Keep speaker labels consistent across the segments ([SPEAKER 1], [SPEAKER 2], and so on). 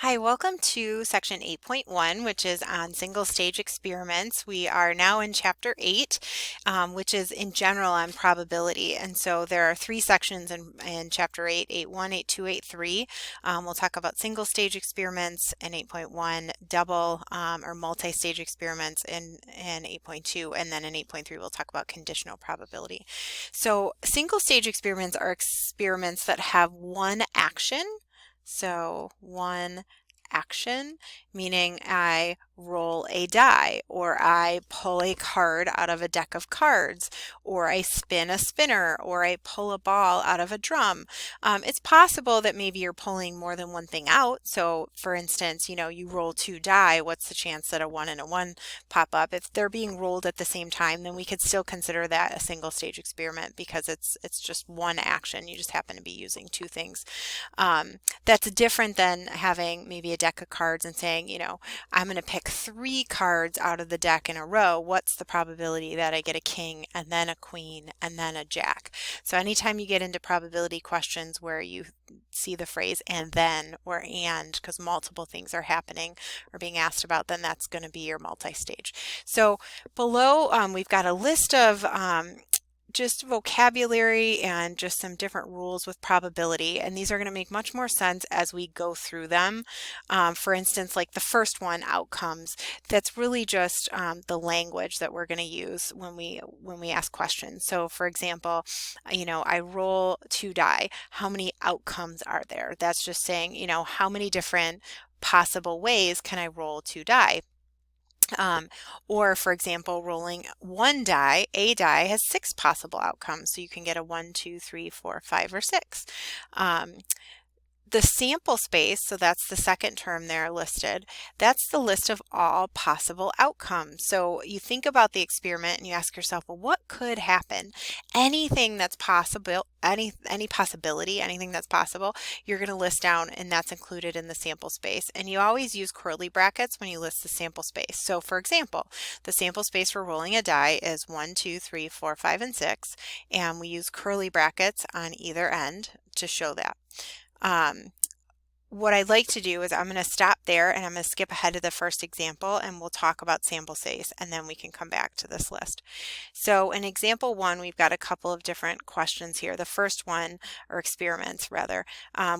[SPEAKER 1] Hi, welcome to section 8.1, which is on single stage experiments. We are now in chapter 8, which is in general on probability. And so there are three sections in chapter 8, 8.1, 8.2, 8.3. We'll talk about single stage experiments in 8.1, double or multi-stage experiments in 8.2, and then in 8.3 we'll talk about conditional probability. So single stage experiments are experiments that have one action. So one action, meaning I roll a die, or I pull a card out of a deck of cards, or I spin a spinner, or I pull a ball out of a drum. It's possible that maybe you're pulling more than one thing out. So for instance, you roll two die, what's the chance that a 1 and a 1 pop up? If they're being rolled at the same time, then we could still consider that a single stage experiment because it's just one action. You just happen to be using two things. That's different than having maybe a deck of cards and saying, I'm going to pick three cards out of the deck in a row. What's the probability that I get a king and then a queen and then a jack? So anytime you get into probability questions where you see the phrase and then or and, because multiple things are happening or being asked about, then that's going to be your multi-stage. So below we've got a list of just vocabulary and just some different rules with probability, and these are going to make much more sense as we go through them. For instance, like the first one, outcomes, that's really just the language that we're going to use when we ask questions. So for example, I roll two die. How many outcomes are there? That's just saying, how many different possible ways can I roll two die? Or for example, rolling one die, a die has 6 possible outcomes. So you can get a 1, 2, 3, 4, 5, or 6. The sample space, so that's the second term there listed, that's the list of all possible outcomes. So you think about the experiment and you ask yourself, well, what could happen? Anything that's possible, any possibility, anything that's possible, you're going to list down, and that's included in the sample space. And you always use curly brackets when you list the sample space. So for example, the sample space for rolling a die is 1, 2, 3, 4, 5, and 6, and we use curly brackets on either end to show that. What I'd like to do is I'm going to stop there and I'm going to skip ahead to the first example, and we'll talk about sample space, and then we can come back to this list. So in example 1, we've got a couple of different questions here. The first one, or experiments rather,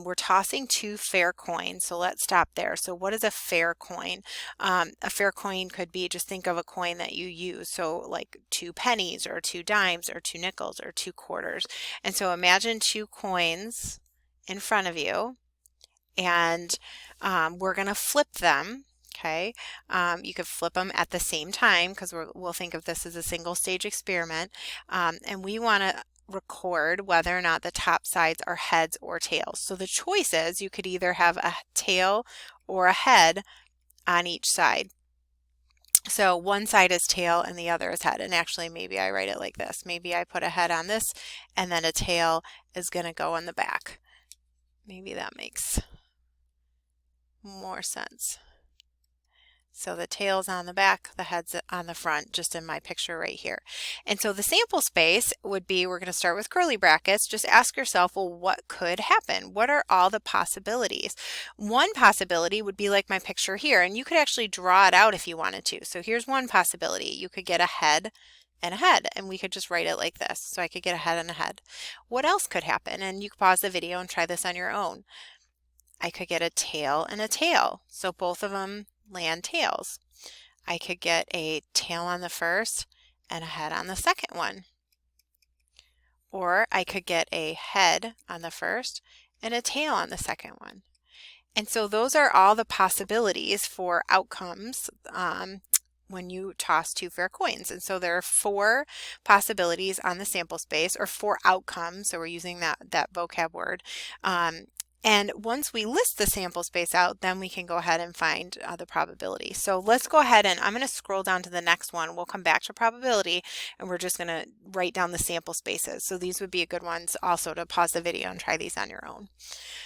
[SPEAKER 1] we're tossing two fair coins. So let's stop there. So what is a fair coin? A fair coin could be, just think of a coin that you use. So like 2 pennies or 2 dimes or 2 nickels or 2 quarters. And so imagine 2 coins in front of you, and we're going to flip them. Okay, you could flip them at the same time because we'll think of this as a single stage experiment, and we want to record whether or not the top sides are heads or tails. So the choice is you could either have a tail or a head on each side. So one side is tail and the other is head. And actually, maybe I write it like this. Maybe I put a head on this and then a tail is going to go in the back. Maybe that makes more sense. So the tail's on the back, the head's on the front, just in my picture right here. And so the sample space would be, we're going to start with curly brackets. Just ask yourself, well, what could happen? What are all the possibilities? One possibility would be like my picture here, and you could actually draw it out if you wanted to. So here's one possibility. You could get a head and a head, and we could just write it like this. So I could get a head and a head. What else could happen? And you could pause the video and try this on your own. I could get a tail and a tail. So both of them land tails. I could get a tail on the first and a head on the second one. Or I could get a head on the first and a tail on the second one. And so those are all the possibilities for outcomes when you toss two fair coins. And so there are 4 possibilities on the sample space, or 4 outcomes. So we're using that vocab word. And once we list the sample space out, then we can go ahead and find the probability. So let's go ahead, and I'm going to scroll down to the next one. We'll come back to probability, and we're just going to write down the sample spaces. So these would be good ones also to pause the video and try these on your own.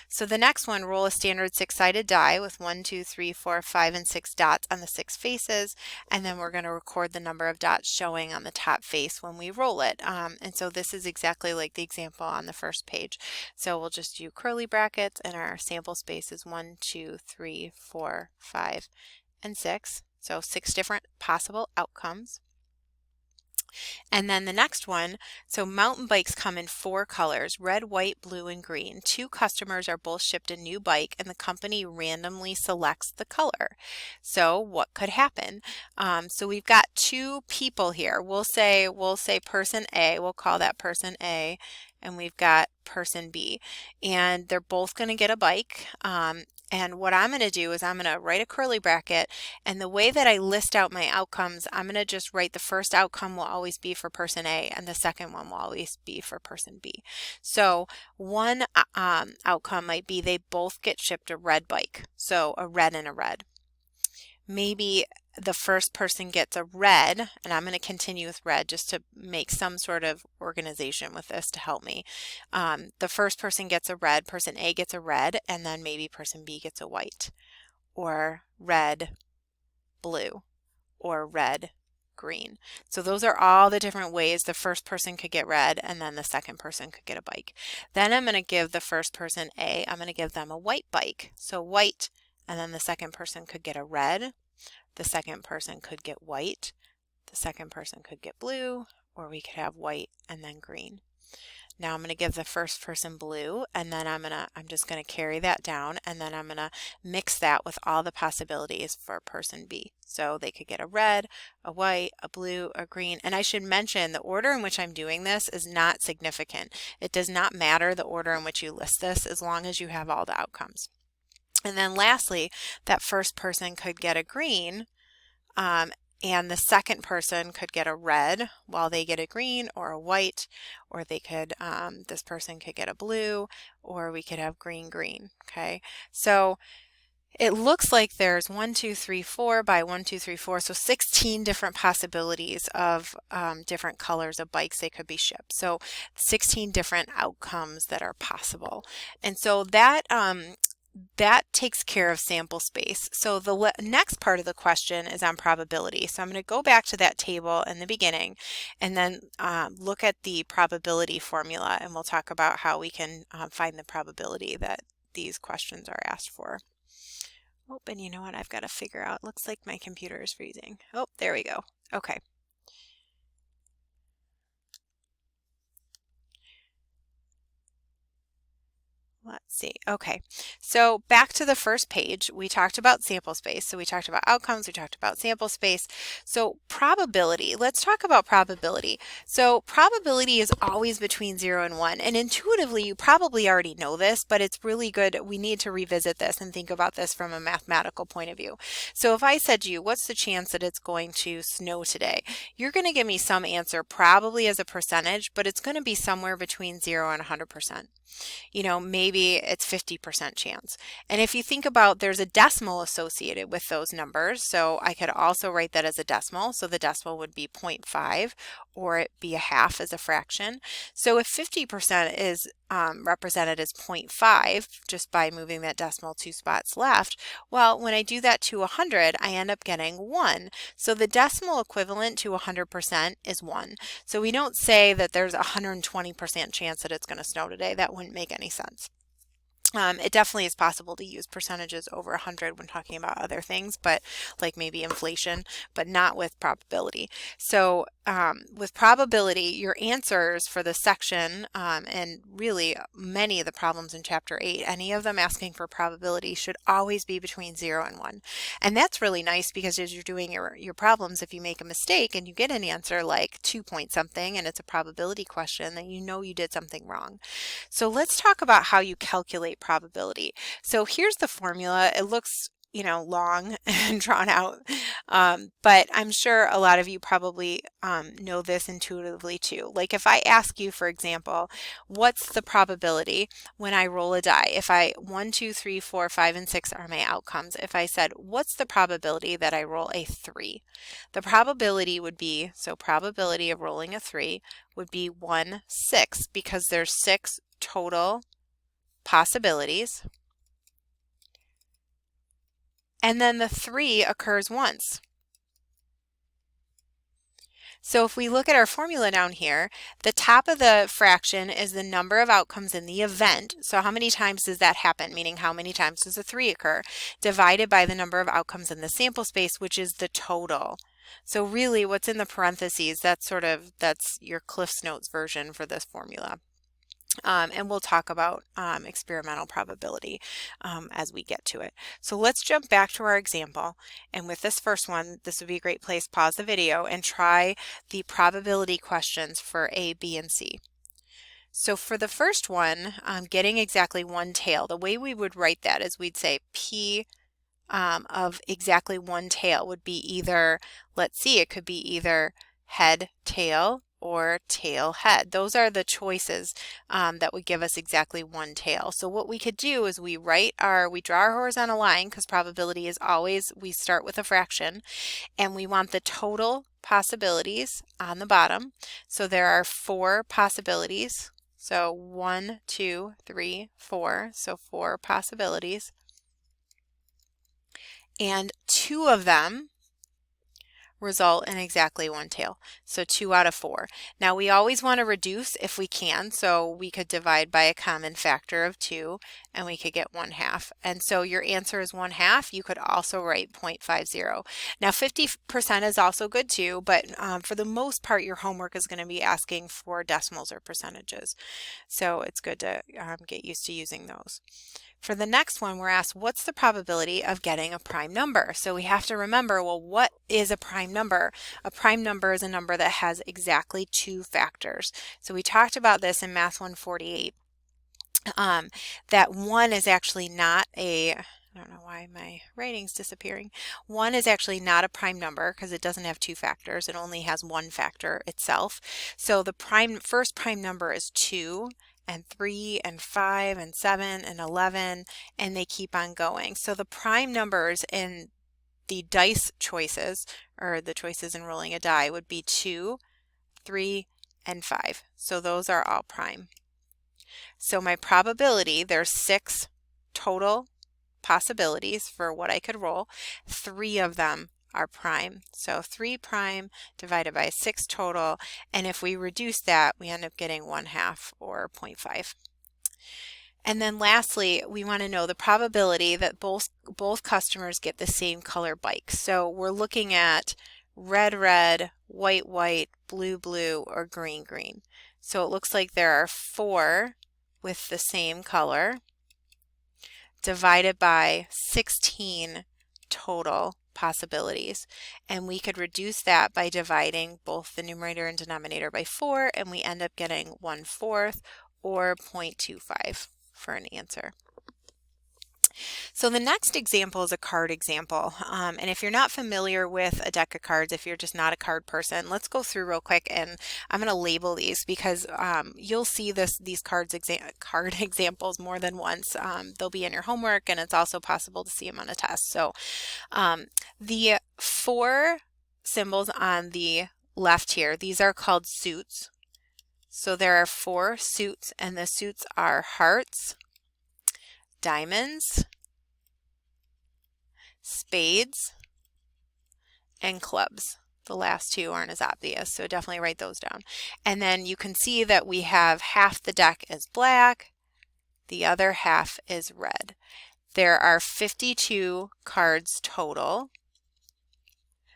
[SPEAKER 1] So the next one, roll a standard 6-sided die with 1, 2, 3, 4, 5, and 6 dots on the 6 faces, and then we're going to record the number of dots showing on the top face when we roll it. And so this is exactly like the example on the first page. So we'll just do curly brackets brackets, and our sample space is 1, 2, 3, 4, 5, and 6. So 6 different possible outcomes. And then the next one, so mountain bikes come in 4 colors, red, white, blue, and green. 2 customers are both shipped a new bike and the company randomly selects the color. So what could happen? So we've got 2 people here. We'll say person A, we'll call that person A, and we've got person B. And they're both going to get a bike. And what I'm going to do is I'm going to write a curly bracket, and the way that I list out my outcomes, I'm going to just write the first outcome will always be for person A and the second one will always be for person B. So one outcome might be they both get shipped a red bike, so a red and a red. Maybe the first person gets a red, and I'm going to continue with red just to make some sort of organization with this to help me. The first person gets a red, person A gets a red, and then maybe person B gets a white, or red, blue, or red, green. So those are all the different ways the first person could get red, and then the second person could get a bike. Then I'm going to give the first person A, I'm going to give them a white bike. So white, and then the second person could get a red, the second person could get white, the second person could get blue, or we could have white and then green. Now I'm going to give the first person blue, and then I'm just going to carry that down, and then I'm going to mix that with all the possibilities for person B. So they could get a red, a white, a blue, a green. And I should mention the order in which I'm doing this is not significant. It does not matter the order in which you list this as long as you have all the outcomes. And then lastly, that first person could get a green, and the second person could get a red while they get a green or a white, or they could, this person could get a blue, or we could have green, green. Okay, so it looks like there's 1, 2, 3, 4 by 1, 2, 3, 4, so 16 different possibilities of different colors of bikes they could be shipped. So 16 different outcomes that are possible. And so that takes care of sample space. So the next part of the question is on probability. So I'm going to go back to that table in the beginning and then look at the probability formula, and we'll talk about how we can find the probability that these questions are asked for. Oh, and you know what? I've got to figure out. Looks like my computer is freezing. Oh, there we go. Okay. Let's see. Okay, so back to the first page, we talked about sample space. So we talked about outcomes, we talked about sample space. So probability, let's talk about probability. So probability is always between 0 and 1. And intuitively, you probably already know this, but it's really good. We need to revisit this and think about this from a mathematical point of view. So if I said to you, what's the chance that it's going to snow today? You're going to give me some answer, probably as a percentage, but it's going to be somewhere between 0 and 100%. You know, maybe it's 50% chance. And if you think about, there's a decimal associated with those numbers. So I could also write that as a decimal. So the decimal would be 0.5, or it be a half as a fraction. So if 50% is represented as 0.5, just by moving that decimal 2 spots left, well, when I do that to 100, I end up getting 1. So the decimal equivalent to 100% is 1. So we don't say that there's a 120% chance that it's going to snow today. That wouldn't make any sense. It definitely is possible to use percentages over 100 when talking about other things, but like maybe inflation, but not with probability. So with probability, your answers for the section and really many of the problems in Chapter 8, any of them asking for probability should always be between 0 and 1. And that's really nice because as you're doing your problems, if you make a mistake and you get an answer like 2 point something and it's a probability question, then you know you did something wrong. So let's talk about how you calculate probability. So here's the formula. It looks, you know, long and drawn out, but I'm sure a lot of you probably know this intuitively too. Like if I ask you, for example, what's the probability when I roll a die? If 1, 2, 3, 4, 5, and 6 are my outcomes. If I said, what's the probability that I roll a 3? The probability would be, so probability of rolling a 3 would be 1/6 because there's 6 total possibilities. And then the 3 occurs once. So if we look at our formula down here, the top of the fraction is the number of outcomes in the event. So how many times does that happen? Meaning how many times does a 3 occur? Divided by the number of outcomes in the sample space, which is the total. So really what's in the parentheses, that's your Cliff's Notes version for this formula. And we'll talk about experimental probability as we get to it. So let's jump back to our example. And with this first one, this would be a great place. Pause the video and try the probability questions for A, B, and C. So for the first one, getting exactly one tail, the way we would write that is we'd say P of exactly one tail would be either, let's see, it could be either head, tail, or tail, head. Those are the choices that would give us exactly one tail. So what we could do is we draw our horizontal line, because probability is always, we start with a fraction, and we want the total possibilities on the bottom. So there are 4 possibilities. So 1, 2, 3, 4. So 4 possibilities. And 2 of them result in exactly one tail. So 2 out of 4. Now we always want to reduce if we can, so we could divide by a common factor of 2 and we could get 1/2. And so your answer is 1/2. You could also write 0.50. Now 50% is also good too, but for the most part your homework is going to be asking for decimals or percentages. So it's good to get used to using those. For the next one, we're asked, what's the probability of getting a prime number? So we have to remember, well, what is a prime number? A prime number is a number that has exactly 2 factors. So we talked about this in Math 148. That 1 is actually not I don't know why my writing's disappearing. 1 is actually not a prime number because it doesn't have 2 factors. It only has 1 factor itself. So the first prime number is 2. And 3 and 5 and 7 and 11, and they keep on going. So the prime numbers in the dice choices, or the choices in rolling a die, would be 2, 3, and 5. So those are all prime. So my probability, there's 6 total possibilities for what I could roll. 3 of them are prime. So 3 prime divided by 6 total, and if we reduce that, we end up getting 1/2 or 0.5. And then lastly, we want to know the probability that both customers get the same color bike. So we're looking at red, red, white, white, blue, blue, or green, green. So it looks like there are 4 with the same color divided by 16 total possibilities, and we could reduce that by dividing both the numerator and denominator by 4, and we end up getting 1/4 or 0.25 for an answer. So the next example is a card example, and if you're not familiar with a deck of cards, if you're just not a card person, let's go through real quick, and I'm going to label these because you'll see these card examples more than once. They'll be in your homework, and it's also possible to see them on a test. So the 4 symbols on the left here, these are called suits. So there are 4 suits, and the suits are hearts, diamonds, spades, and clubs. The last 2 aren't as obvious, so definitely write those down. And then you can see that we have half the deck is black, the other half is red. There are 52 cards total,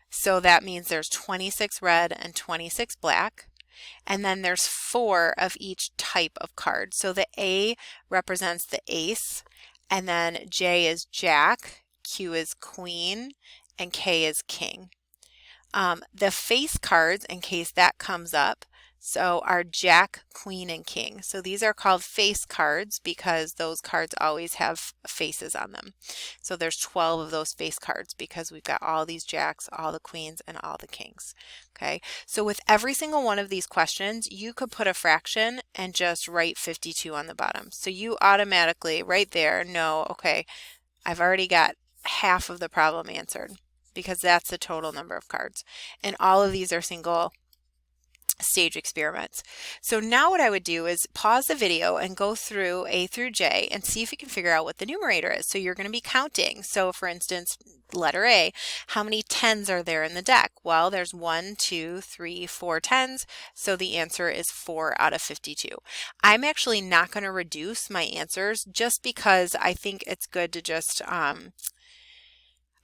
[SPEAKER 1] so that means there's 26 red and 26 black. And then there's 4 of each type of card. So the A represents the ace, and then J is jack, Q is queen, and K is king. The face cards, in case that comes up, so are jack, queen, and king. So these are called face cards because those cards always have faces on them. So there's 12 of those face cards because we've got all these jacks, all the queens, and all the kings. Okay, so with every single one of these questions, you could put a fraction and just write 52 on the bottom. So you automatically right there know, okay, I've already got half of the problem answered because that's the total number of cards. And all of these are single stage experiments. So now what I would do is pause the video and go through A through J and see if you can figure out what the numerator is. So you're going to be counting. So for instance, Letter A, how many 10s are there in the deck? Well, there's 1, 2, 3, 4 10s, so the answer is 4 out of 52. I'm actually not going to reduce my answers just because I think it's good to just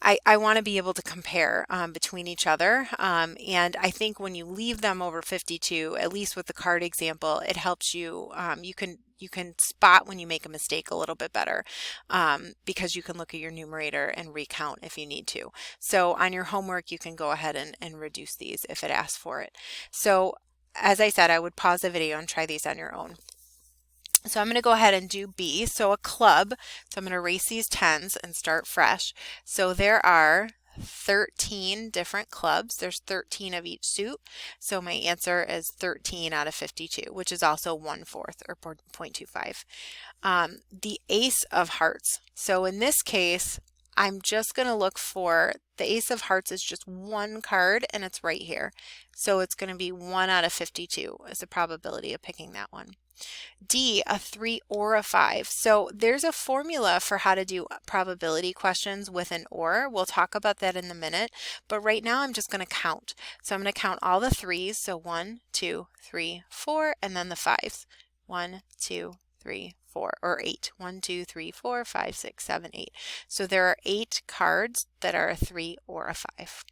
[SPEAKER 1] I want to be able to compare between each other. And I think when you leave them over 52, at least with the card example, it helps you, you can spot when you make a mistake a little bit better because you can look at your numerator and recount if you need to. So on your homework, you can go ahead and reduce these if it asks for it. So as I said, I would pause the video and try these on your own. So I'm going to go ahead and do B. So a club. So I'm going to erase these 10s and start fresh. So there are 13 different clubs. There's 13 of each suit. So my answer is 13 out of 52, which is also 1/4 or 0.25. The ace of hearts. So in this case, I'm just going to look for the ace of hearts is just one card and it's right here. So it's going to be 1 out of 52 is the probability of picking that one. D, a 3 or a 5. So there's a formula for how to do probability questions with an or. We'll talk about that in a minute, but right now I'm just going to count. So I'm going to count all the 3s. So 1, 2, 3, 4, and then the 5s. 1, 2, 3, 4, or 8. 1, 2, 3, 4, 5, 6, 7, 8. So there are 8 cards that are a 3 or a 5.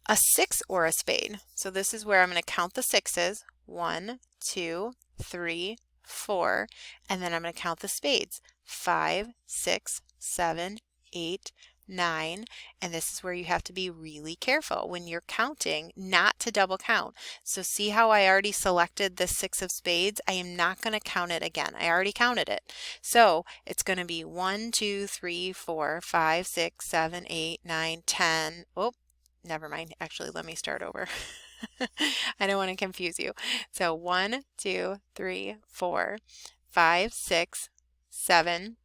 [SPEAKER 1] A 6 or a spade. So this is where I'm going to count the 6s. 1, 2, 3, 4, and then I'm going to count the spades. 5, 6, 7, 8, 9, and this is where you have to be really careful when you're counting not to double count. So see how I already selected the 6 of spades? I am not going to count it again. I already counted it. So it's going to be 1, 2, 3, 4, 5, 6, 7, 8, 9, 10. Oh, never mind. Actually, let me start over. I don't want to confuse you. So 1, 2, 3, 4, 5, 6, 7,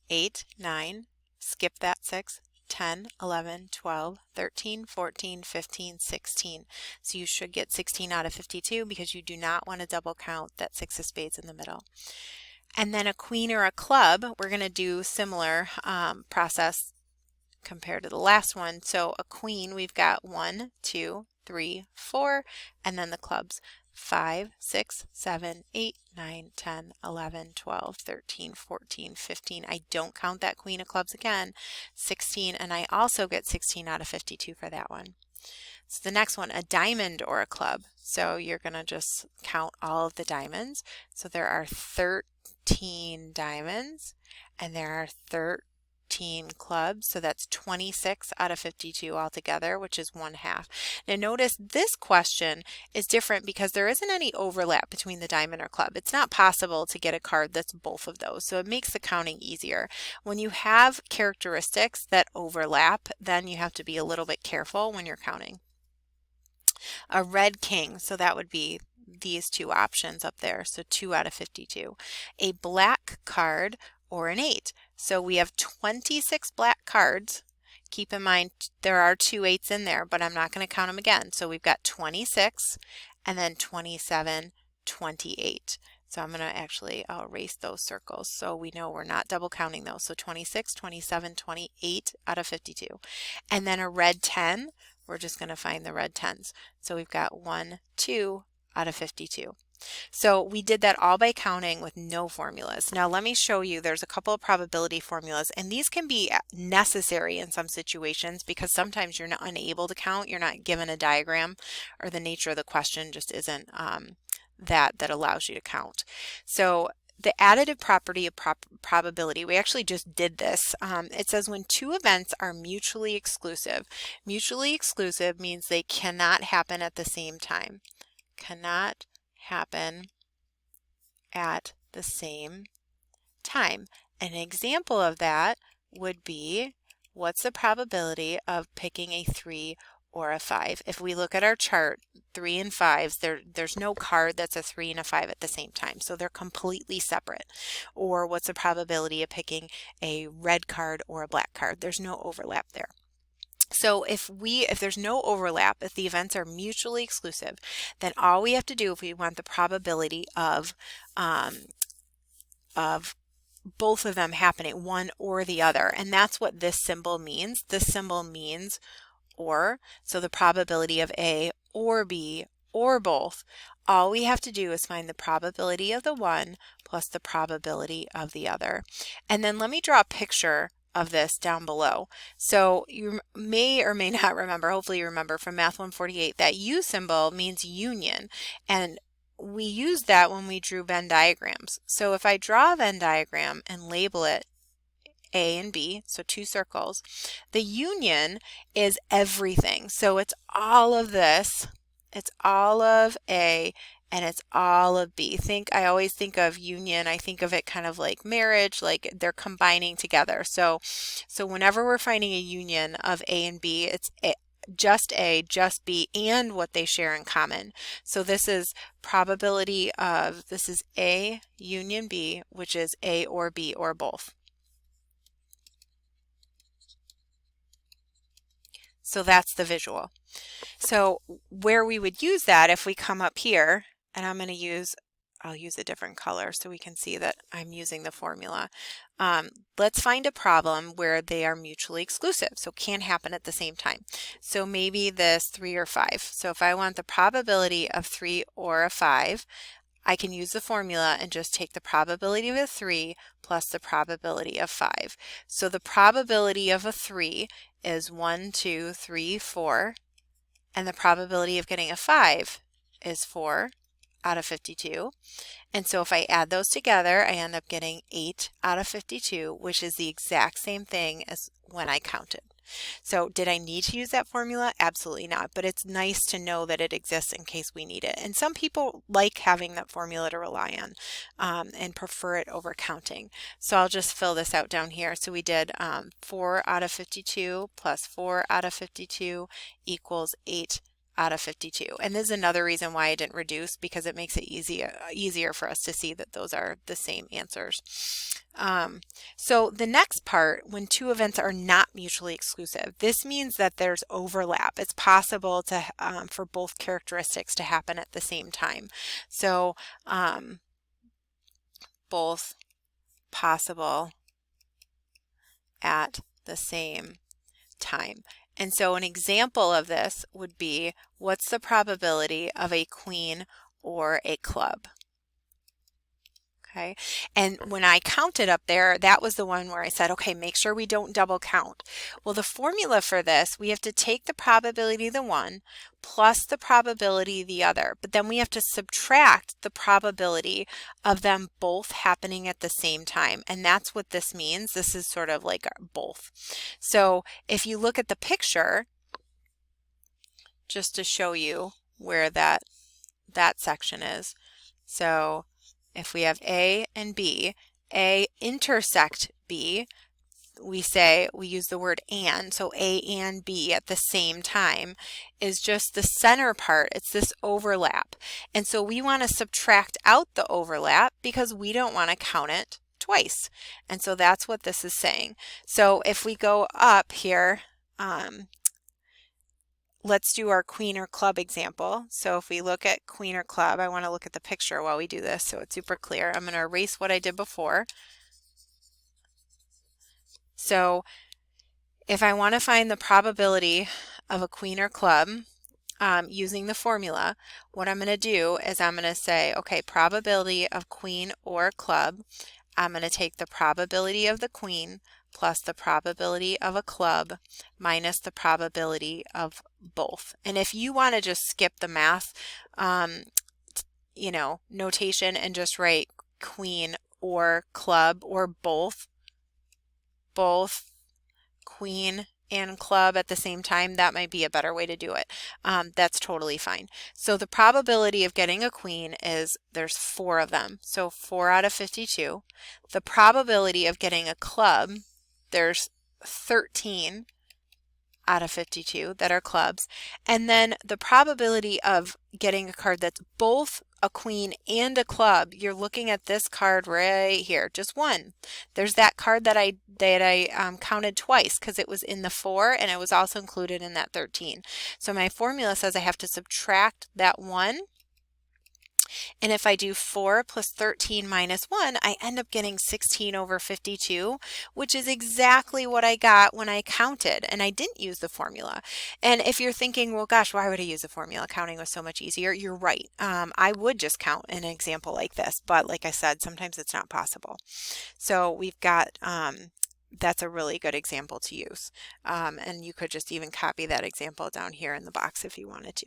[SPEAKER 1] 8, 9, skip that 6, 10, 11, 12, 13, 14, 15, 16. So you should get 16 out of 52 because you do not want to double count that 6 of spades in the middle. And then a queen or a club, we're going to do similar process compared to the last one. So a queen, we've got 1, 2, 3, 4, and then the clubs 5, 6, 7, 8, 9, 10, 11, 12, 13, 14, 15. I don't count that queen of clubs again. 16, and I also get 16 out of 52 for that one. So the next one, a diamond or a club. So you're going to just count all of the diamonds. So there are 13 diamonds, and there are 13 clubs, so that's 26 out of 52 altogether, which is 1/2. Now notice this question is different because there isn't any overlap between the diamond or club. It's not possible to get a card that's both of those, so it makes the counting easier. When you have characteristics that overlap, then you have to be a little bit careful when you're counting. A red king, so that would be these two options up there, so 2 out of 52. A black card or an 8. So we have 26 black cards. Keep in mind there are 2 8s in there, but I'm not going to count them again. So we've got 26 and then 27, 28. So I'm going to I'll erase those circles so we know we're not double counting those. So 26, 27, 28 out of 52. And then a red 10, we're just going to find the red 10s. So we've got 1, 2 out of 52. So we did that all by counting with no formulas. Now let me show you, there's a couple of probability formulas, and these can be necessary in some situations because sometimes you're unable to count, you're not given a diagram, or the nature of the question just isn't that allows you to count. So the additive property of probability, we actually just did this. It says when 2 events are mutually exclusive. Mutually exclusive means they cannot happen at the same time. Cannot happen at the same time. An example of that would be, what's the probability of picking a 3 or a 5? If we look at our chart, 3 and 5s, there's no card that's a 3 and a 5 at the same time, so they're completely separate. Or what's the probability of picking a red card or a black card? There's no overlap there. So if there's no overlap, if the events are mutually exclusive, then all we have to do if we want the probability of both of them happening, one or the other. And that's what this symbol means. This symbol means or, so the probability of A or B or both. All we have to do is find the probability of the one plus the probability of the other. And then let me draw a picture of this down below. So you may or may not remember, hopefully you remember from Math 148, that U symbol means union. And we used that when we drew Venn diagrams. So if I draw a Venn diagram and label it A and B, so two circles, the union is everything. So it's all of this, it's all of A, and it's all of B. I always think of union, I think of it kind of like marriage, like they're combining together. So whenever we're finding a union of A and B, it's just A, just B, and what they share in common. So this is probability of, this is A union B, which is A or B or both. So that's the visual. So where we would use that, if we come up here, and I'll use a different color so we can see that I'm using the formula. Let's find a problem where they are mutually exclusive, so can happen at the same time. So maybe this 3 or 5. So if I want the probability of 3 or a 5, I can use the formula and just take the probability of a 3 plus the probability of 5. So the probability of a 3 is 1, 2, 3, 4, and the probability of getting a 5 is 4 out of 52. And so if I add those together, I end up getting 8 out of 52, which is the exact same thing as when I counted. So did I need to use that formula? Absolutely not, but it's nice to know that it exists in case we need it. And some people like having that formula to rely on and prefer it over counting. So I'll just fill this out down here. So we did 4 out of 52 plus 4 out of 52 equals 8 out of 52. And this is another reason why I didn't reduce, because it makes it easier for us to see that those are the same answers. So the next part, when two events are not mutually exclusive, this means that there's overlap. It's possible to for both characteristics to happen at the same time. So both possible at the same time. And so an example of this would be, what's the probability of a queen or a club? Okay, and when I counted up there, that was the one where I said, okay, make sure we don't double count. Well, the formula for this, we have to take the probability of the one plus the probability of the other, but then we have to subtract the probability of them both happening at the same time. And that's what this means. This is sort of like both. So if you look at the picture, just to show you where that section is. So if we have A and B, A intersect B, we use the word and, so A and B at the same time is just the center part. It's this overlap. And so we want to subtract out the overlap because we don't want to count it twice. And so that's what this is saying. So if we go up here, let's do our queen or club example. So if we look at queen or club, I want to look at the picture while we do this so it's super clear. I'm going to erase what I did before. So if I want to find the probability of a queen or club using the formula, what I'm going to do is I'm going to say, okay, probability of queen or club, I'm going to take the probability of the queen plus the probability of a club minus the probability of both. And if you want to just skip the math, notation and just write queen or club or both queen and club at the same time, that might be a better way to do it. That's totally fine. So the probability of getting a queen is, there's 4 of them, so 4 out of 52. The probability of getting a club, there's 13 out of 52 that are clubs. And then the probability of getting a card that's both a queen and a club, you're looking at this card right here, just one. There's that card that I counted twice because it was in the 4 and it was also included in that 13. So my formula says I have to subtract that 1 And if I do 4 plus 13 minus 1, I end up getting 16 over 52, which is exactly what I got when I counted and I didn't use the formula. And if you're thinking, well, gosh, why would I use the formula? Counting was so much easier. You're right. I would just count in an example like this, but like I said, sometimes it's not possible. So we've got that's a really good example to use. And you could just even copy that example down here in the box if you wanted to.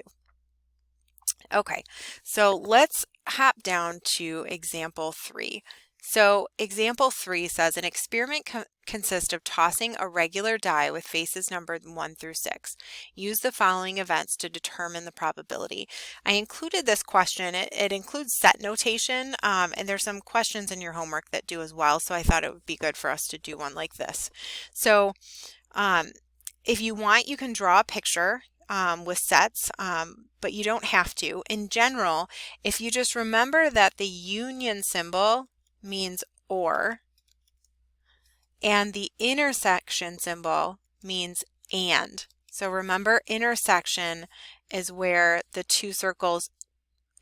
[SPEAKER 1] Okay, so let's hop down to example 3. So example 3 says an experiment consists of tossing a regular die with faces numbered 1 through 6. Use the following events to determine the probability. I included this question. It includes set notation, and there's some questions in your homework that do as well, so I thought it would be good for us to do one like this. So if you want, you can draw a picture with sets, but you don't have to. In general, if you just remember that the union symbol means or, and the intersection symbol means and. So remember, intersection is where the two circles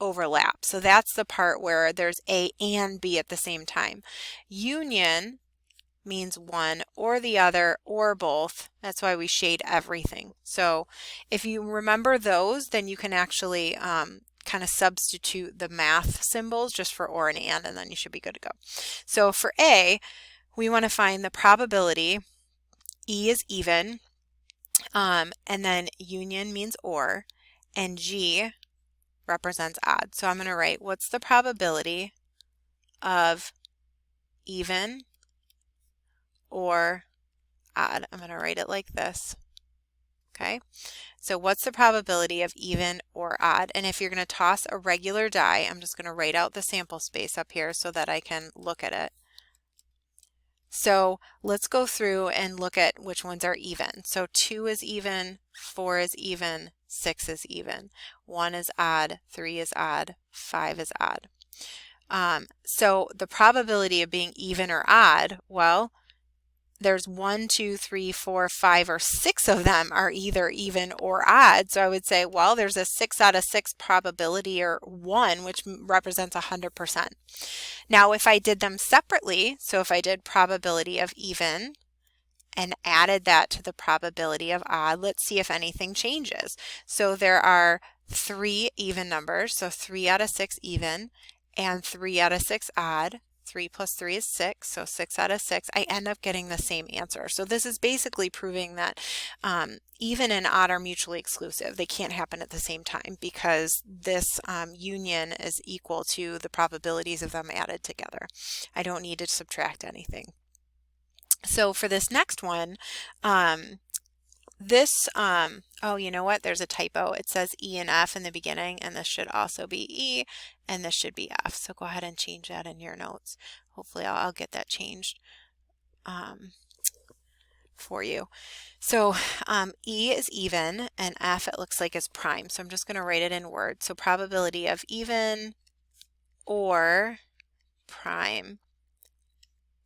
[SPEAKER 1] overlap. So that's the part where there's A and B at the same time. Union means one or the other or both. That's why we shade everything. So if you remember those, then you can actually kind of substitute the math symbols just for or and then you should be good to go. So for A, we want to find the probability. E is even, and then union means or, and G represents odd. So I'm going to write, what's the probability of even or odd? I'm going to write it like this. Okay, so what's the probability of even or odd? And if you're going to toss a regular die, I'm just going to write out the sample space up here so that I can look at it. So let's go through and look at which ones are even. So 2 is even, 4 is even, 6 is even, 1 is odd, 3 is odd, 5 is odd. So the probability of being even or odd, well, there's 1, 2, 3, 4, 5, or 6 of them are either even or odd. So I would say, well, there's a 6 out of 6 probability, or 1, which represents 100%. Now, if I did them separately, so if I did probability of even and added that to the probability of odd, let's see if anything changes. So there are 3 even numbers, so 3 out of 6 even, and 3 out of 6 odd. 3 plus 3 is 6, so 6 out of 6, I end up getting the same answer. So this is basically proving that even and odd are mutually exclusive. They can't happen at the same time because this union is equal to the probabilities of them added together. I don't need to subtract anything. So for this next one, oh, you know what? There's a typo. It says E and F in the beginning, and this should also be E, and this should be F. So go ahead and change that in your notes. Hopefully I'll get that changed for you. So E is even, and F it looks like is prime. So I'm just going to write it in words. So probability of even or prime.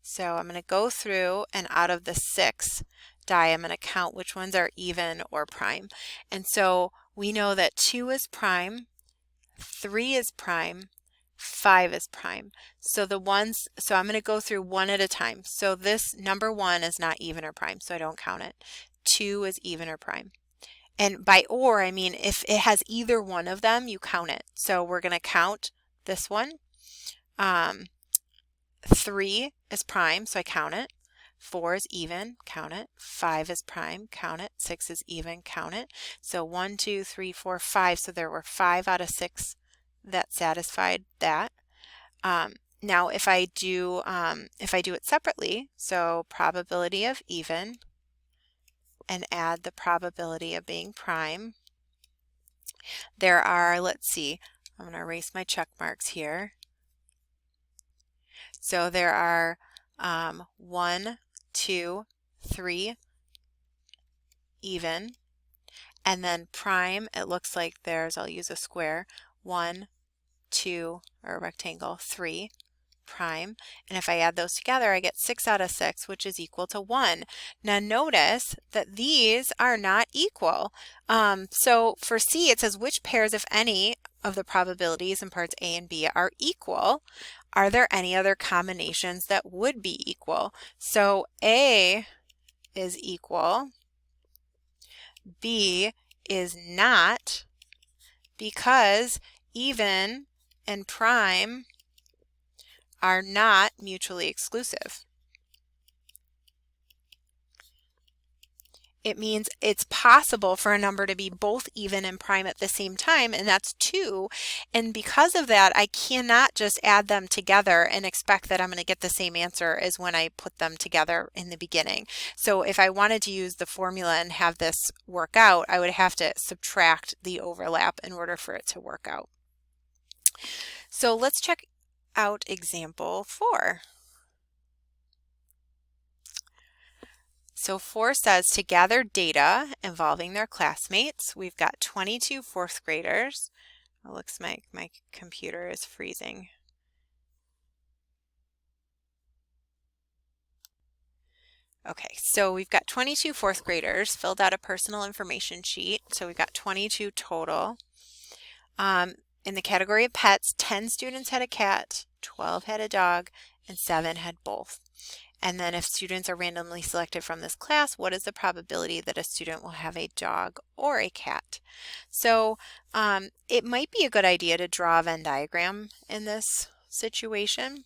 [SPEAKER 1] So I'm going to go through, and out of the 6 die, I'm going to count which ones are even or prime. And so we know that 2 is prime, 3 is prime, 5 is prime. So I'm going to go through one at a time. So this number 1 is not even or prime, so I don't count it. 2 is even or prime. And by or, I mean if it has either one of them, you count it. So we're going to count this one. 3 is prime, so I count it. 4 is even, count it. 5 is prime, count it. 6 is even, count it. So 1, 2, 3, 4, 5. So there were 5 out of 6 that satisfied that. Now if I do it separately, so probability of even and add the probability of being prime, there are, let's see, I'm going to erase my check marks here. So there are 1, 2, 3 even, and then prime, it looks like there's, I'll use a square, 1, 2, or a rectangle, 3 prime, and if I add those together I get 6 out of 6, which is equal to 1. Now notice that these are not equal. So for C it says which pairs, if any, of the probabilities in parts A and B are equal. Are there any other combinations that would be equal? So A is equal, B is not, because even and prime are not mutually exclusive. It means it's possible for a number to be both even and prime at the same time, and that's 2. And because of that, I cannot just add them together and expect that I'm going to get the same answer as when I put them together in the beginning. So if I wanted to use the formula and have this work out, I would have to subtract the overlap in order for it to work out. So let's check out example 4. So 4 says to gather data involving their classmates. We've got 22 fourth graders. It looks like my computer is freezing. Okay, so we've got 22 fourth graders filled out a personal information sheet. So we've got 22 total. In the category of pets, 10 students had a cat, 12 had a dog, and 7 had both. And then if students are randomly selected from this class, what is the probability that a student will have a dog or a cat? So it might be a good idea to draw a Venn diagram in this situation.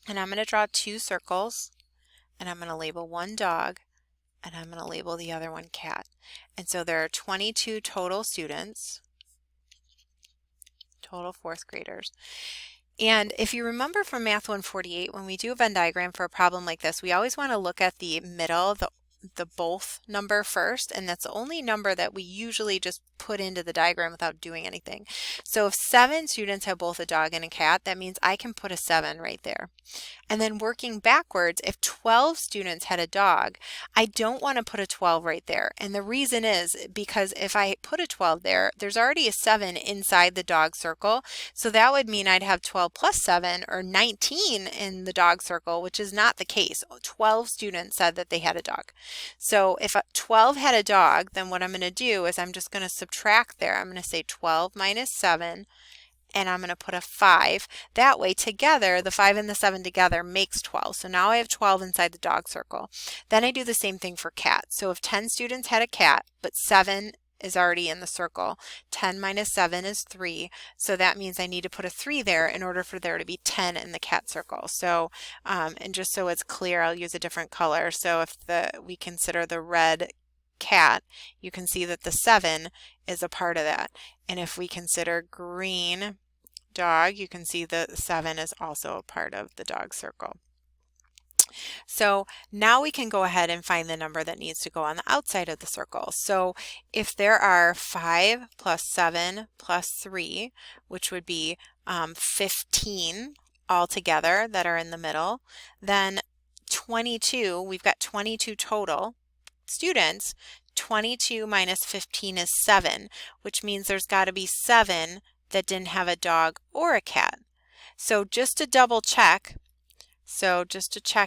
[SPEAKER 1] And I'm going to draw 2 circles, and I'm going to label one dog, and I'm going to label the other one cat. And so there are 22 total students, total fourth graders. And if you remember from Math 148, when we do a Venn diagram for a problem like this, we always want to look at the middle, the both number first, and that's the only number that we usually just put into the diagram without doing anything. So if 7 students have both a dog and a cat, that means I can put a 7 right there. And then working backwards, if 12 students had a dog, I don't want to put a 12 right there. And the reason is because if I put a 12 there, there's already a 7 inside the dog circle. So that would mean I'd have 12 plus 7, or 19 in the dog circle, which is not the case. 12 students said that they had a dog. So if 12 had a dog, then what I'm going to do is I'm just going to subtract there. I'm going to say 12 minus 7, and I'm going to put a 5. That way together, the 5 and the 7 together makes 12. So now I have 12 inside the dog circle. Then I do the same thing for cat. So if 10 students had a cat, but 7 is already in the circle, 10 minus 7 is 3. So that means I need to put a 3 there in order for there to be 10 in the cat circle. So, and just so it's clear, I'll use a different color. So if we consider the red cat, you can see that the 7 is a part of that. And if we consider green dog, you can see the 7 is also a part of the dog circle. So now we can go ahead and find the number that needs to go on the outside of the circle. So if there are 5 plus 7 plus 3, which would be 15 altogether that are in the middle, then 22, we've got 22 total students. 22 minus 15 is 7, which means there's got to be 7 that didn't have a dog or a cat. So just to double check,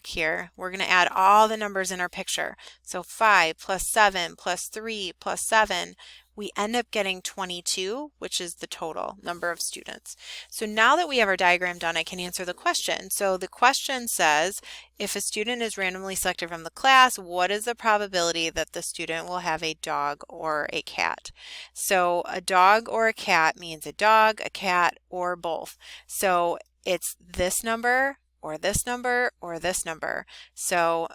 [SPEAKER 1] here, we're going to add all the numbers in our picture. So 5 plus 7 plus 3 plus 7, we end up getting 22, which is the total number of students. So now that we have our diagram done, I can answer the question. So the question says, if a student is randomly selected from the class, what is the probability that the student will have a dog or a cat? So a dog or a cat means a dog, a cat, or both. So it's this number, or this number, or this number. So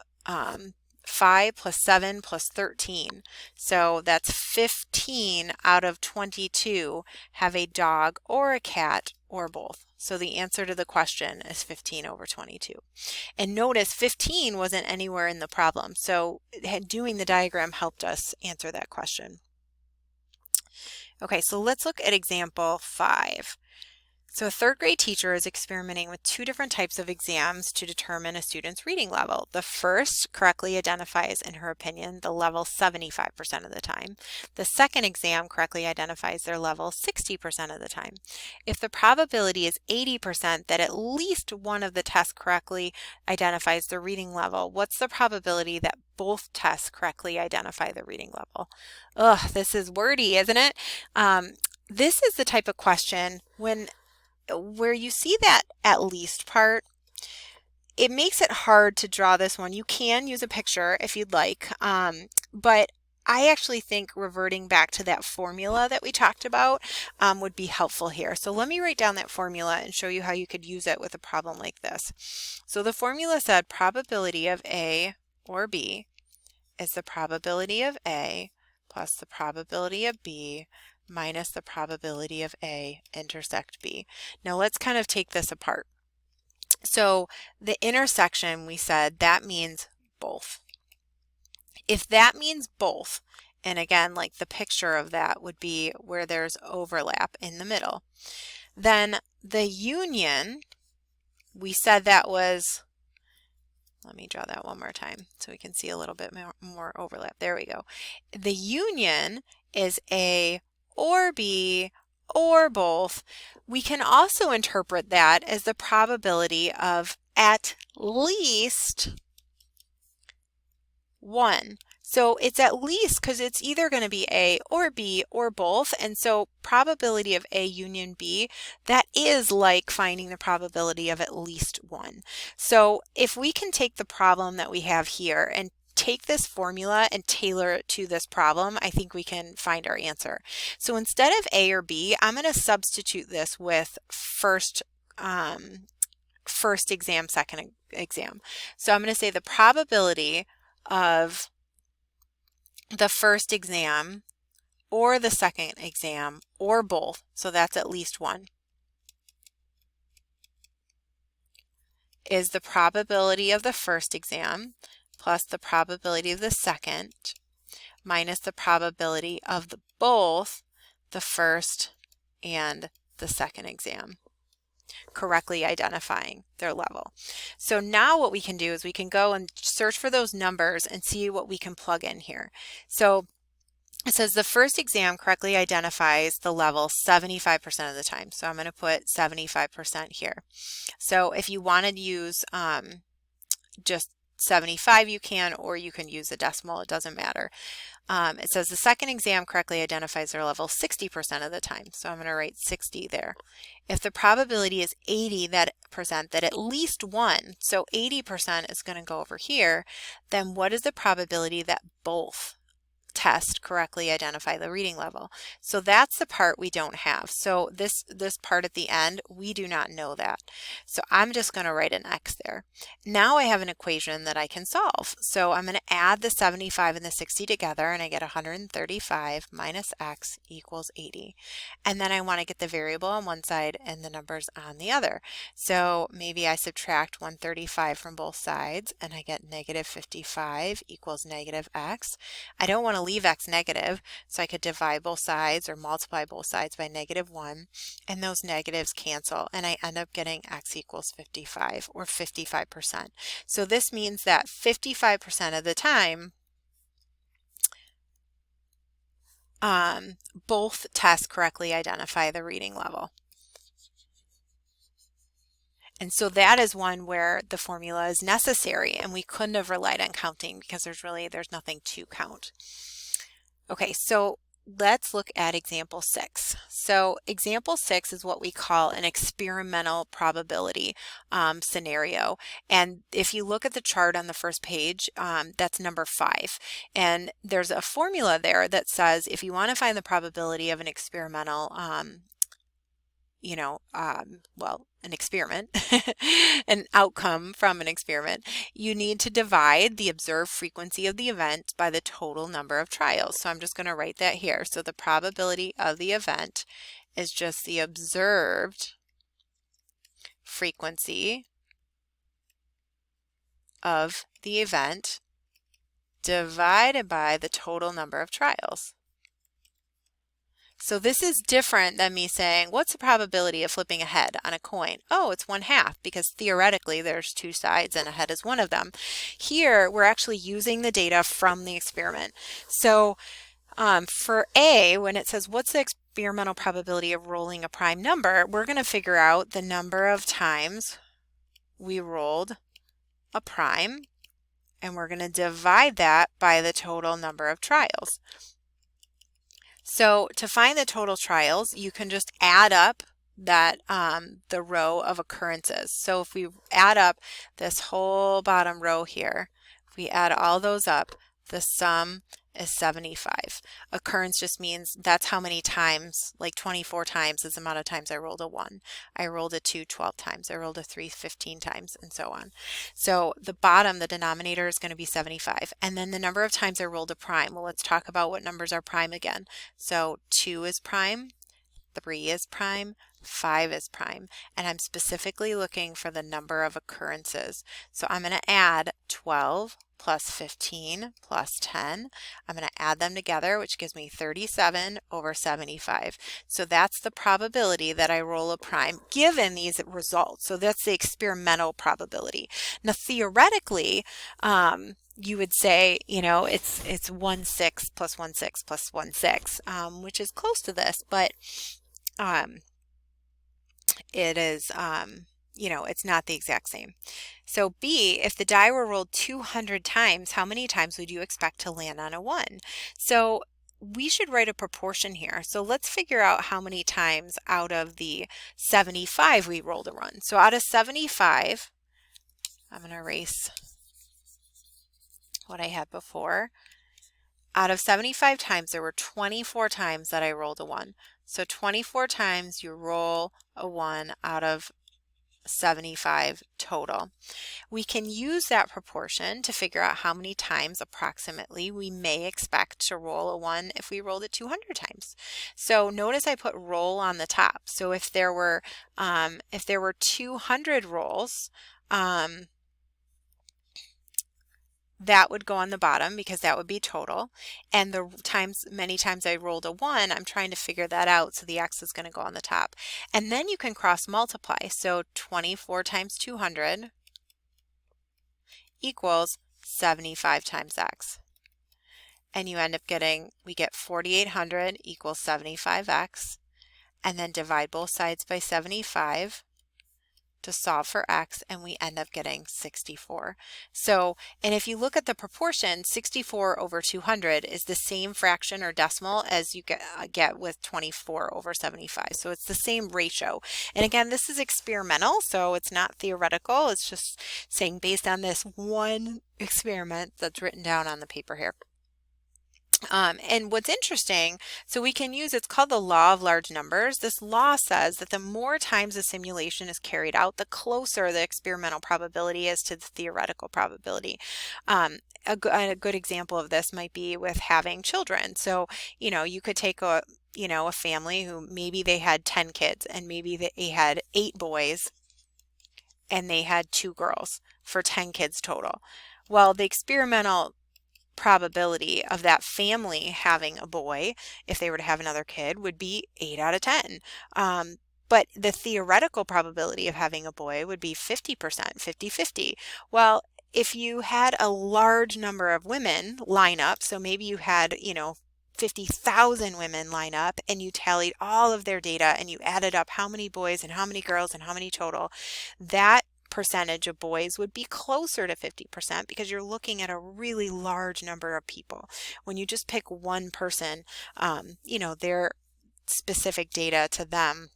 [SPEAKER 1] 5 plus 7 plus 13. So that's 15 out of 22 have a dog or a cat or both. So the answer to the question is 15 over 22. And notice 15 wasn't anywhere in the problem. So doing the diagram helped us answer that question. Okay, so let's look at example 5. So a third grade teacher is experimenting with two different types of exams to determine a student's reading level. The first correctly identifies, in her opinion, the level 75% of the time. The second exam correctly identifies their level 60% of the time. If the probability is 80% that at least one of the tests correctly identifies the reading level, what's the probability that both tests correctly identify the reading level? Ugh, this is wordy, isn't it? This is the type of question where you see that at least part, it makes it hard to draw this one. You can use a picture if you'd like, but I actually think reverting back to that formula that we talked about would be helpful here. So let me write down that formula and show you how you could use it with a problem like this. So the formula said probability of A or B is the probability of A plus the probability of B minus the probability of A intersect B. Now let's kind of take this apart. So the intersection, we said that means both. If that means both, and again, like the picture of that would be where there's overlap in the middle, then the union, we said that was, let me draw that one more time so we can see a little bit more overlap. There we go. The union is A or B or both. We can also interpret that as the probability of at least one. So it's at least because it's either going to be A or B or both. And so probability of A union B, that is like finding the probability of at least one. So if we can take the problem that we have here and take this formula and tailor it to this problem, I think we can find our answer. So instead of A or B, I'm going to substitute this with first exam, second exam. So I'm going to say the probability of the first exam or the second exam or both, so that's at least one, is the probability of the first exam plus the probability of the second minus the probability of both the first and the second exam correctly identifying their level. So now what we can do is we can go and search for those numbers and see what we can plug in here. So it says the first exam correctly identifies the level 75% of the time. So I'm going to put 75% here. So if you want to use just 75, you can, or you can use a decimal, it doesn't matter. It says the second exam correctly identifies their level 60% of the time. So I'm going to write 60 there. If the probability is 80% that at least one, so 80% is going to go over here, then what is the probability that both test correctly identify the reading level? So that's the part we don't have. So this part at the end, we do not know that. So I'm just going to write an X there. Now I have an equation that I can solve. So I'm going to add the 75 and the 60 together and I get 135 minus X equals 80. And then I want to get the variable on one side and the numbers on the other. So maybe I subtract 135 from both sides and I get negative 55 equals negative X. I don't want to leave X negative, so I could divide both sides or multiply both sides by -1, and those negatives cancel, and I end up getting X equals 55, or 55%. So this means that 55% of the time, both tests correctly identify the reading level. And so that is one where the formula is necessary, and we couldn't have relied on counting because there's nothing to count. Okay, so let's look at example 6. So example 6 is what we call an experimental probability scenario. And if you look at the chart on the first page, that's number 5. And there's a formula there that says if you want to find the probability of an experimental an experiment, an outcome from an experiment, you need to divide the observed frequency of the event by the total number of trials. So I'm just going to write that here. So the probability of the event is just the observed frequency of the event divided by the total number of trials. So this is different than me saying, what's the probability of flipping a head on a coin? Oh, it's 1/2 because theoretically there's two sides and a head is one of them. Here, we're actually using the data from the experiment. So for A, when it says, what's the experimental probability of rolling a prime number, we're going to figure out the number of times we rolled a prime, and we're going to divide that by the total number of trials. So to find the total trials, you can just add up that the row of occurrences. So if we add up this whole bottom row here, if we add all those up, the sum is 75. Occurrence just means that's how many times, like 24 times is the amount of times I rolled a 1. I rolled a 2 12 times. I rolled a 3 15 times, and so on. So the bottom, the denominator, is going to be 75. And then the number of times I rolled a prime. Well, let's talk about what numbers are prime again. So 2 is prime, 3 is prime, 5 is prime, and I'm specifically looking for the number of occurrences. So I'm going to add 12 plus 15 plus 10. I'm going to add them together, which gives me 37 over 75. So that's the probability that I roll a prime given these results. So that's the experimental probability. Now, theoretically, you would say, you know, it's 1/6 plus 1/6 plus 1/6, which is close to this, but it is, you know, it's not the exact same. So B, if the die were rolled 200 times, how many times would you expect to land on a 1? So we should write a proportion here. So let's figure out how many times out of the 75 we rolled a 1. So out of 75, I'm going to erase what I had before. Out of 75 times, there were 24 times that I rolled a 1. So 24 times you roll a 1 out of 75 total. We can use that proportion to figure out how many times approximately we may expect to roll a 1 if we rolled it 200 times. So notice I put roll on the top. So if there were 200 rolls, that would go on the bottom because that would be total. And the many times I rolled a 1, I'm trying to figure that out. So the x is going to go on the top. And then you can cross multiply. So 24 times 200 equals 75 times x. And you end up getting, we get 4,800 equals 75x. And then divide both sides by 75 to solve for x, and we end up getting 64. So, and if you look at the proportion, 64 over 200 is the same fraction or decimal as you get with 24 over 75. So it's the same ratio. And again, this is experimental, so it's not theoretical. It's just saying based on this one experiment that's written down on the paper here. And what's interesting, so we can use, it's called the law of large numbers. This law says that the more times a simulation is carried out, the closer the experimental probability is to the theoretical probability. A good example of this might be with having children. So, you know, you could take a family who maybe they had 10 kids and maybe they had 8 boys and they had 2 girls for 10 kids total. Well, the experimental probability of that family having a boy, if they were to have another kid, would be 8 out of 10. But the theoretical probability of having a boy would be 50%, 50-50. Well, if you had a large number of women line up, so maybe you had, 50,000 women line up and you tallied all of their data and you added up how many boys and how many girls and how many total, that percentage of boys would be closer to 50% because you're looking at a really large number of people. When you just pick one person, their specific data to them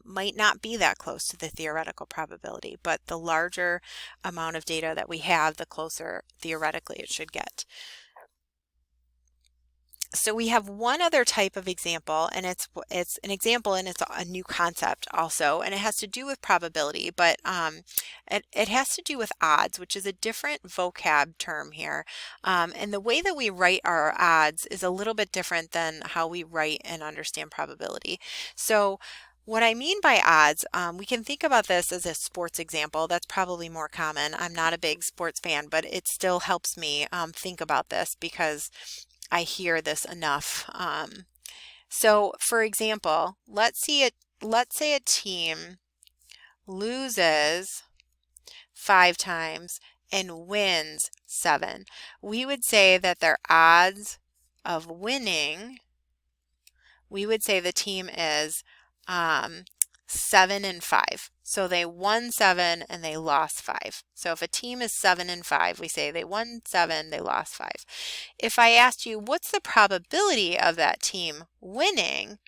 [SPEAKER 1] might not be that close to the theoretical probability, but the larger amount of data that we have, the closer theoretically it should get. So we have one other type of example, and it's an example and it's a new concept also, and it has to do with probability, but it has to do with odds, which is a different vocab term here. And the way that we write our odds is a little bit different than how we write and understand probability. So what I mean by odds, we can think about this as a sports example. That's probably more common. I'm not a big sports fan, but it still helps me think about this because I hear this enough So for example, let's say a team loses 5 times and wins 7. We would say that their odds of winning, we would say the team is 7 and 5. So they won 7 and they lost 5. So if a team is 7 and 5, we say they won 7, they lost 5. If I asked you, what's the probability of that team winning?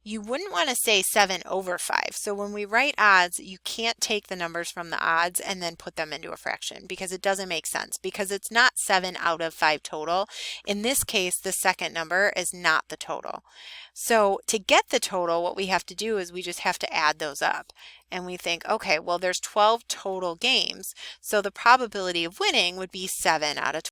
[SPEAKER 1] You wouldn't want to say 7 over 5. So when we write odds, you can't take the numbers from the odds and then put them into a fraction because it doesn't make sense, because it's not 7 out of 5 total. In this case, the second number is not the total. So to get the total, what we have to do is we just have to add those up. And we think, okay, well, there's 12 total games. So the probability of winning would be 7 out of